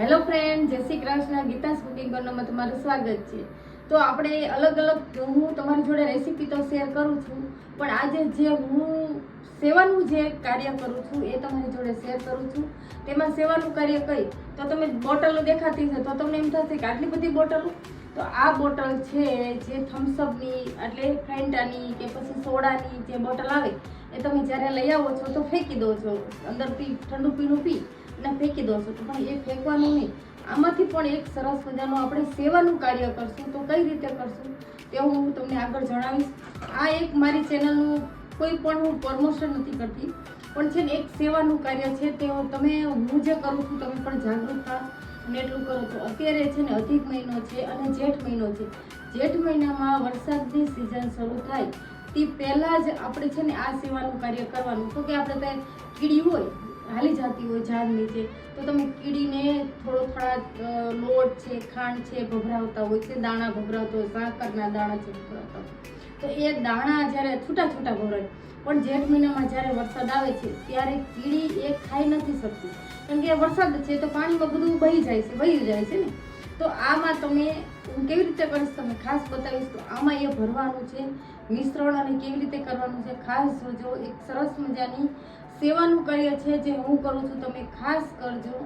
Hello friend, જય Shri Krishna. Geeta's cooking કોર્નરમાં તમારું સ્વાગત છે. તો આપણે અલગ અલગ હું તમારી જોડે રેસીપી તો શેર કરું છું, પણ આજે જે હું સેવાનું જે કાર્ય કરું છું એ તમારી જોડે શેર કરું છું. તેમાં સેવાનું કાર્ય કઈ તો તમે બોટલો દેખાતી છે તો તમને એમ થશે કે આટલી બધી બોટલો. તો આ બોટલ છે જે થમ્સઅપની એટલે ફેન્ટાની કે પછી સોડાની જે બોટલ આવે એ તમે જ્યારે લઈ આવો છો તો ફેંકી દો છો, અંદરથી ઠંડુ પીણું પી અને ફેંકી દો છો. પણ એ ફેંકવાનું નહીં, આમાંથી પણ એક સરસ મજાનું આપણે સેવાનું કાર્ય કરશું. તો કઈ રીતે કરશું તેવું હું તમને આગળ જણાવીશ. આ એક મારી ચેનલનું કોઈ પણ હું પ્રમોશન નથી કરતી, પણ છે ને એક સેવાનું કાર્ય છે. તે તમે હું જે કરું છું તમે પણ જાગૃત થાઓ અને એટલું કરો છો. અત્યારે છે ને અધિક મહિનો છે અને જેઠ મહિનો છે. જેઠ મહિનામાં વરસાદની સિઝન શરૂ થાય તે પહેલાં જ આપણે છે ને આ સેવાનું કાર્ય કરવાનું. તો કે આપણે ત્યાં કીડી હોય હાલી જતી હોય ઝાડ નીચે, તો તમે કીડીને થોડા લોટ છે, ખાંડ છે ભભરાવતા હોય છે, દાણા ભભરાવતા હોય, સાકરના દાણા છે ભભરાવતા હોય. તો એ દાણા જ્યારે છૂટા છૂટા ભભરાય, પણ જેઠ મહિનામાં જ્યારે વરસાદ આવે છે ત્યારે કીડી એ ખાઈ નથી શકતી, કારણ કે વરસાદ છે તો પાણીમાં બધું વહી જાય છે ને. તો આમાં તમે હું કેવી રીતે કરીશ તમને ખાસ બતાવીશ. તો આમાં એ ભરવાનું છે મિશ્રણ અને કેવી રીતે કરવાનું છે ખાસ જોજો. એક સરસ મજાની સેવાનું કાર્ય છે જે હું કરું છું, તમે ખાસ કરજો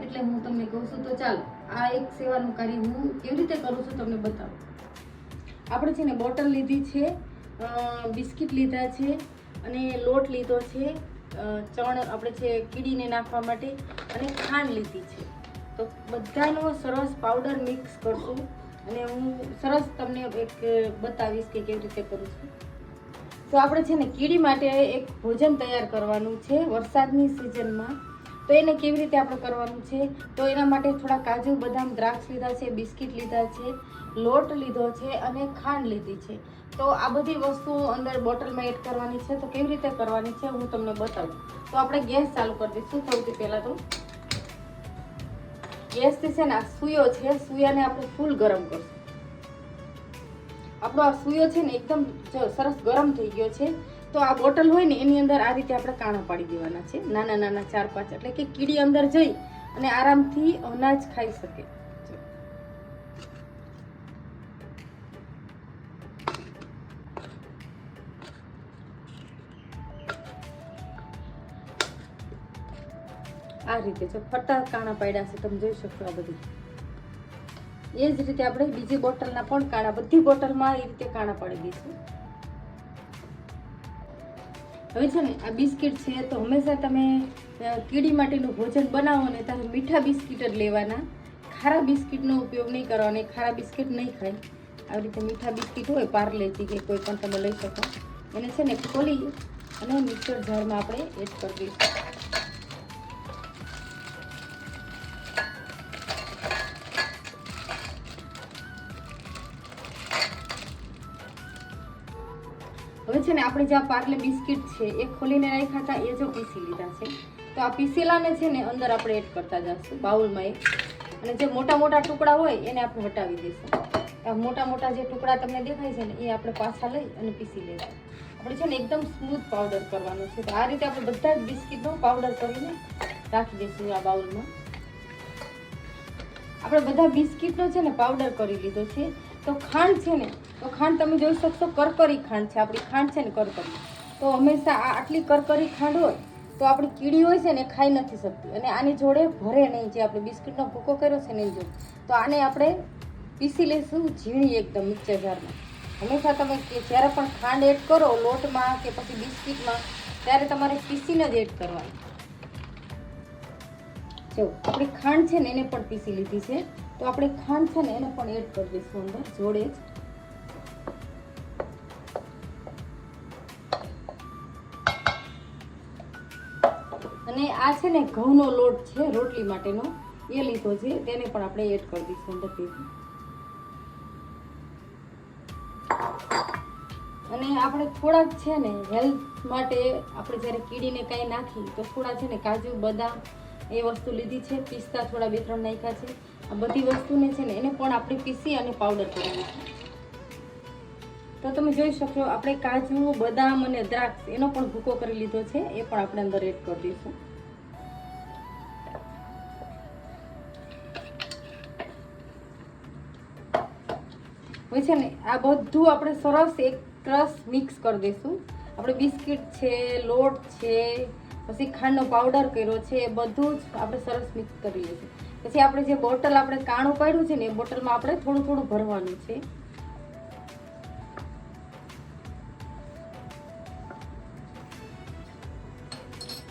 એટલે હું તમને કહું છું. તો ચાલો આ એક સેવાનું કાર્ય હું કેવી રીતે કરું છું તમને બતાવું. આપણે છે ને બોટલ લીધી છે, બિસ્કિટ લીધા છે અને લોટ લીધો છે, ચણ આપણે છે કીડીને નાખવા માટે, અને ખાંડ લીધી છે. તો બધાનો સરસ પાવડર મિક્સ કરશું અને હું સરસ તમને એક બતાવીશ કે કેવી રીતે કરું છું. તો આપણે છે ને કીડી માટે એક ભોજન તૈયાર કરવાનું છે વરસાદની સિઝનમાં. તો એને કેવી રીતે આપણે કરવાનું છે, તો એના માટે થોડા કાજુ બદામ દ્રાક્ષ લીધા છે, બિસ્કિટ લીધા છે, લોટ લીધો છે અને ખાંડ લીધી છે. તો આ બધી વસ્તુઓ અંદર બોટલમાં એડ કરવાની છે. તો કેવી રીતે કરવાની છે હું તમને બતાવું. તો આપણે ગેસ ચાલુ કરી દઈશું. સૌથી પહેલાં તો ગેસથી છે ને આ સૂયો છે, સૂયાને આપણે ફૂલ ગરમ કરશું. આપણો આ સૂયો છે ને એકદમ સરસ ગરમ થઈ ગયો છે. તો આ બોટલ હોય ને એની અંદર આ રીતે આપણે કાણા પાડી દેવાના છે, નાના નાના 4-5, એટલે કે કીડી અંદર જઈ અને આરામથી અનાજ ખાઈ શકે. આ રીતે જો ફટા કાણા પાડ્યા છે, તમે જોઈ શકશો. આ બધી એ જ રીતે આપણે બીજી બોટલના પણ કાણા, બધી બોટલમાં એ રીતે કાણા પાડી દઈશું. હવે છે ને આ બિસ્કિટ છે તો હંમેશા તમે કીડી માટેનું ભોજન બનાવો ને ત્યારે મીઠા બિસ્કિટ જ લેવાના, ખારા બિસ્કિટનો ઉપયોગ નહીં કરવાનો. ખારા બિસ્કિટ નહીં ખાય. આવી રીતે મીઠા બિસ્કિટ હોય પાર્લેજી કે કોઈ પણ તમે લઈ શકો. એને છે ને ખોલી અને મિક્સર જારમાં આપણે એડ કરી દઈશું. હવે છે ને આપણે જે પાર્લે બિસ્કિટ છે એ ખોલીને રાખ્યા હતા એ જો પીસી લીધા છે. તો આ પીસેલાને છે ને અંદર આપણે એડ કરતા જઈશું બાઉલમાં એક. અને જે મોટા મોટા ટુકડા હોય એને આપણે હટાવી દઈશું. આ મોટા મોટા જે ટુકડા તમને દેખાય છે ને એ આપણે પાછા લઈ અને પીસી લઈશું. આપણે છે ને એકદમ સ્મૂથ પાવડર કરવાનો છે. તો આ રીતે આપણે બધા જ બિસ્કિટનો પાવડર કરીને રાખી દઈશું આ બાઉલમાં. આપણે બધા બિસ્કિટનો છે ને પાવડર કરી લીધો છે. તો ખાંડ છે ને, તો ખાંડ તમે જોઈ શકશો કરકરી ખાંડ છે. આપણી ખાંડ છે ને કરકરી. તો હંમેશા આટલી કરકરી ખાંડ હોય તો આપણી કીડી હોય છે ને ખાઈ નથી શકતી, અને આની જોડે ભરે નહીં. જે આપણે બિસ્કિટનો ભૂકો કર્યો છે ને એની જોડે. તો આને આપણે પીસી લઈશું ઝીણી એકદમ મિક્સર જારમાં. હંમેશા તમે જ્યારે પણ ખાંડ એડ કરો લોટમાં કે પછી બિસ્કિટમાં ત્યારે તમારે પીસીને જ એડ કરવાની. જો આપણી ખાંડ છે ને એને પણ પીસી લીધી છે. તો આપણે ખાંડ છે ને એને પણ એડ કરી દઈશું અંદર જોડે જ. અને આ છે ને ઘઉંનો લોટ છે રોટલી માટેનો, એ લીધો છે, તેને પણ આપણે એડ કરી દઈશું અંદરથી. અને આપણે થોડાક છે ને હેલ્થ માટે આપણે જ્યારે કીડીને કાંઈ નાખી તો થોડા છે ને કાજુ બદામ એ વસ્તુ લીધી છે, પિસ્તા થોડા 2-3 નાખ્યા છે. આ બધી વસ્તુને છે ને એને પણ આપણે પીસી અને પાવડર કરવાની છે. તો તમે જોઈ શકો આપણે કાજુ બદામ અને દ્રાક્ષ એનો પણ ભૂકો કરી લીધો છે, એ પણ આપણે અંદર એડ કરી દઈશું. હવે છે ને આ બધું આપણે સરસ એક રસ મિક્સ કરી દઈશું. આપણે બિસ્કિટ છે, લોટ છે, પછી ખાંડનો પાવડર કર્યો છે, એ બધું જ આપણે સરસ મિક્સ કરી લઈશું. પછી આપણે જે બોટલ આપણે કાણું પાડ્યું છે ને એ બોટલમાં આપણે થોડું થોડું ભરવાનું છે.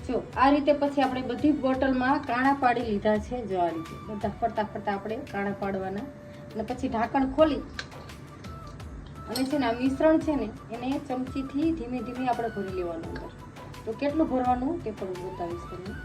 જો આ રીતે પછી આપણે બધી બોટલમાં કાણા પાડી લીધા છે. જો આ રીતે બધા ફરતા ફરતા આપણે કાણા પાડવાના અને પછી ઢાંકણ ખોલી અને છે ને આ મિશ્રણ છે ને એને ચમચીથી ધીમે ધીમે આપણે ભરી લેવાનું અંદર. તો કેટલું ભરવાનું તે પણ હું બતાવીશ તમને.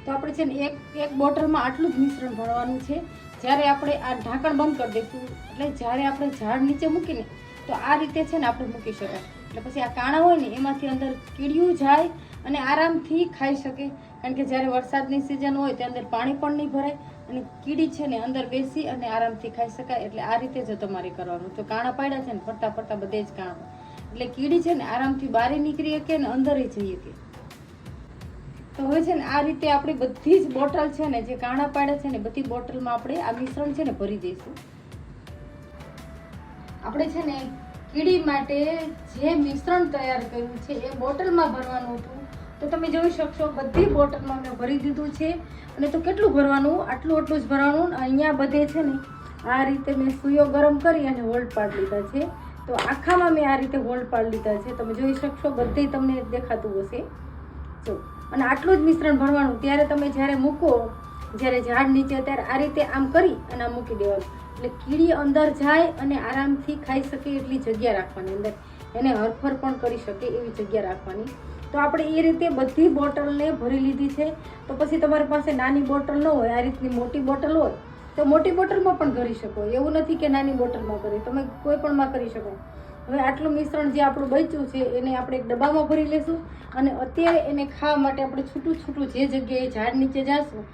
તો આપણે છે ને એક બોટલમાં આટલું જ મિશ્રણ ભરવાનું છે. જ્યારે આપણે આ ઢાંકણ બંધ કરી દઈશું એટલે જ્યારે આપણે ઝાડ નીચે મૂકીને તો આ રીતે છે ને આપણે મૂકી શકાય. એટલે પછી આ કાણા હોય ને એમાંથી અંદર કીડિયું જાય અને આરામથી ખાઈ શકે. કારણ કે જ્યારે વરસાદની સિઝન હોય ત્યાં અંદર પાણી પણ નહીં ભરાય અને કીડી છે ને અંદર બેસી અને આરામથી ખાઈ શકાય. એટલે આ રીતે જ તમારે કરવાનું. તો કાણા પાડ્યા છે ને ફરતા ફરતા બધે જ કાણા એટલે કીડી છે ને આરામથી બહાર નીકળી શકે ને અંદર જઈ શકે. તો હવે છે ને આ રીતે આપણી બધી જ બોટલ છે ને જે કાણા પાડ્યા છે ને બધી બોટલમાં આપણે આ મિશ્રણ છે ને ભરી દઈશું. આપણે છે ને કીડી માટે જે મિશ્રણ તૈયાર કર્યું છે એ બોટલમાં ભરવાનું હતું. તો તમે જોઈ શકશો બધી બોટલમાં મેં ભરી દીધું છે. અને તો કેટલું ભરવાનું? આટલું જ ભરવાનું. અહીંયા બધે છે ને આ રીતે મેં સુઈઓ ગરમ કરી અને હોલ્ડ પાડી લીધા છે. તો આખામાં મેં આ રીતે હોલ્ડ પાડી લીધા છે. તમે જોઈ શકશો બધે તમને દેખાતું હશે. જો અને આટલું જ મિશ્રણ ભરવાનું. ત્યારે તમે જ્યારે મૂકો જ્યારે ઝાડ નીચે ત્યારે આ રીતે આમ કરી અને આમ મૂકી દેવાનું. એટલે કીડી અંદર જાય અને આરામથી ખાઈ શકે એટલી જગ્યા રાખવાની. અંદર એને હરફર પણ કરી શકે એવી જગ્યા રાખવાની. તો આપણે એ રીતે બધી બોટલને ભરી લીધી છે. તો પછી તમારી પાસે નાની બોટલ ન હોય, આ રીતની મોટી બોટલ હોય તો મોટી બોટલમાં પણ કરી શકો. એવું નથી કે નાની બોટલમાં કરી, તમે કોઈ પણમાં કરી શકો. હવે આટલું મિશ્રણ જે આપણું બચ્યું છે એને આપણે એક ડબ્બામાં ભરી લઈશું અને અત્યારે એને ખાવા માટે આપણે છૂટું છૂટું જે જગ્યાએ ઝાડ નીચે જઈશું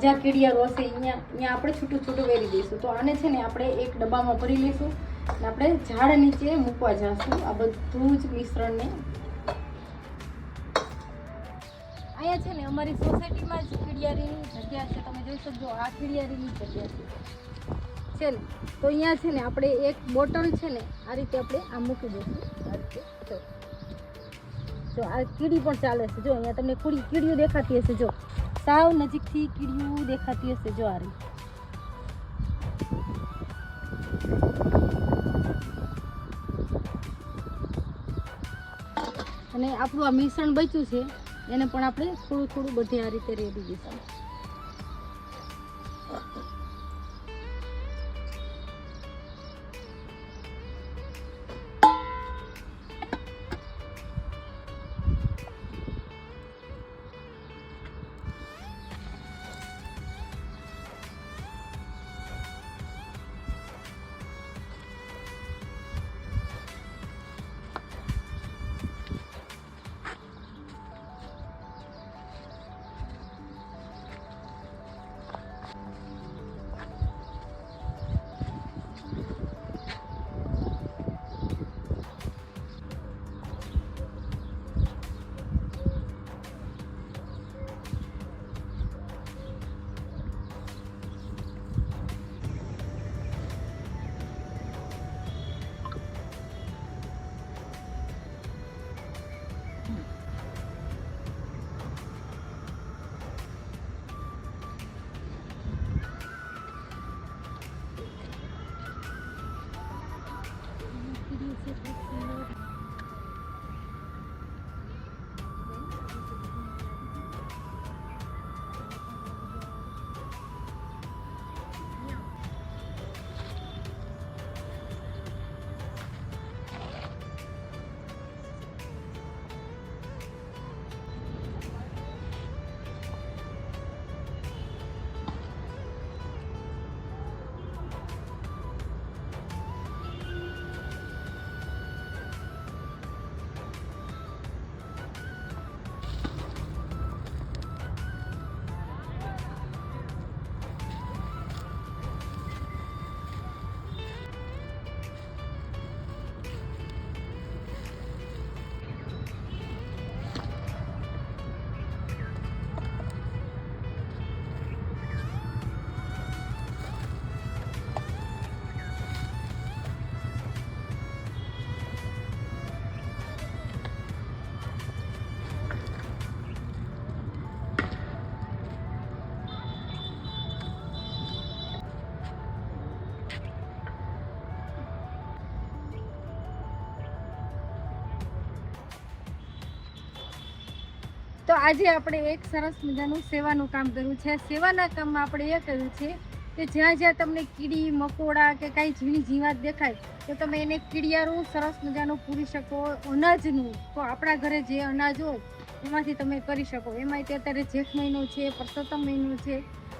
જ્યાં કીડિયારો હશે અહીંયા આપણે છૂટું છૂટું વેરી દઈશું. તો આને છે ને આપણે એક ડબ્બામાં ભરી લઈશું અને આપણે ઝાડ નીચે મૂકવા જઈશું આ બધું જ મિશ્રણને. અહીંયા છે ને અમારી સોસાયટીમાં જ કીડિયારીની જગ્યા છે. તમે જોઈ શકજો આ કીડિયારીની જગ્યા છે ને. તો અહીંયા છે ને આપણે એક બોટલ છે ને આ રીતે આપણે આમ મૂકી દઈશું. આ રીતે જો આ કીડી પણ ચાલે છે. જો અહીંયા તમને કીડીઓ દેખાતી હશે. જો સાવ નજીકથી કીડીઓ દેખાતી હશે. જો આ રીતે અને આપણું આ મિશ્રણ બચ્યું છે એને પણ આપણે થોડું થોડું બધે આ રીતે રેડી દઈશું. તો આજે આપણે એક સરસ મજાનું સેવાનું કામ કર્યું છે. સેવાના કામમાં આપણે એ કર્યું છે કે જ્યાં જ્યાં તમને કીડી મકોડા કે કાંઈ ઝીણી જીવાત દેખાય તો તમે એને કીડિયારું સરસ મજાનું પૂરી શકો. અનાજનું તો આપણા ઘરે જે અનાજ હોય એમાંથી તમે કરી શકો. એમાં અત્યારે જેઠ મહિનો છે, પરસોત્તમ મહિનો છે,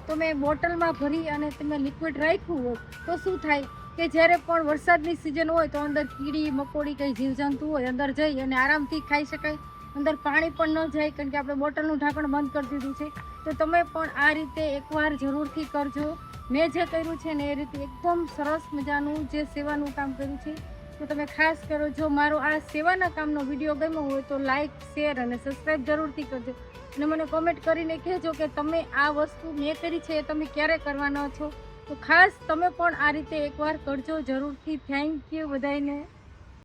તો મેં બોટલમાં ભરી અને તમે લિક્વિડ રાખ્યું હોય તો શું થાય કે જ્યારે પણ વરસાદની સિઝન હોય તો અંદર કીડી મકોડી કંઈ જીવજંતુ હોય અંદર જઈ અને આરામથી ખાઈ શકાય. અંદર પાણી પણ ન જાય કારણ કે આપણે બોટલનું ઢાંકણ બંધ કરી દીધું છે. તો તમે પણ આ રીતે એકવાર જરૂરથી કરજો. મેં જે કર્યું છે ને એ રીતે એકદમ સરસ મજાનું જે સેવાનું કામ કર્યું છે તો તમે ખાસ કરો. જો મારો આ સેવાના કામનો વિડીયો ગમ્યો હોય તો લાઇક, શેર અને સબસ્ક્રાઈબ જરૂરથી કરજો. અને મને કોમેન્ટ કરીને કહેજો કે તમે આ વસ્તુ મેં કરી છે એ તમે ક્યારે કરવાના છો. તો ખાસ તમે પણ આ રીતે એકવાર કરજો જરૂરથી. થેન્ક યુ બધાને.